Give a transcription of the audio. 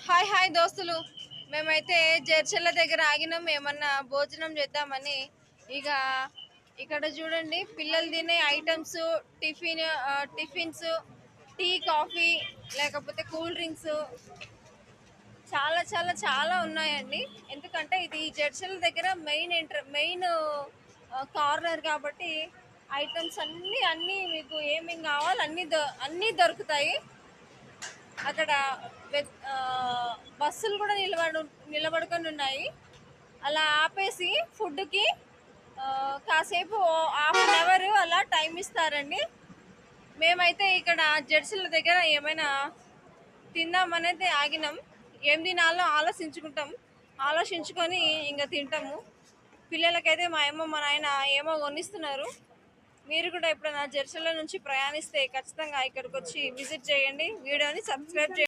Hi hi దోస్తులు. మేమైతే జడ్చర్ల దగ్గర ఆగినాం ఏమన్నా భోజనం చేద్దామని. ఇక ఇక్కడ చూడండి పిల్లలు తినే ఐటమ్స్, టిఫిన్స్, టీ కాఫీ లేకపోతే కూల్ డ్రింక్స్ చాలా చాలా చాలా ఉన్నాయండి. ఎందుకంటే ఇది జడ్చర్ల దగ్గర మెయిన్ కార్నర్ కాబట్టి ఐటమ్స్ అన్నీ మీకు ఏమేమి కావాలి అన్నీ దొరుకుతాయి అక్కడ. బస్సులు కూడా నిలబడుకొని ఉన్నాయి. అలా ఆపేసి ఫుడ్కి కాసేపు ½ అవర్ అలా టైం ఇస్తారండి. మేమైతే ఇక్కడ జెర్సీల దగ్గర ఏమైనా తిందామనేది ఆగినాం. ఏం తినాలో ఆలోచించుకొని ఇంకా తింటాము. పిల్లలకైతే మా అమ్మ మా నాయన ఏమో కొనిస్తున్నారు. మీరు కూడా ఎప్పుడైనా జెర్సీల నుంచి ప్రయాణిస్తే ఖచ్చితంగా ఇక్కడికి వచ్చి విజిట్ చేయండి. వీడియోని సబ్స్క్రైబ్ చేయండి.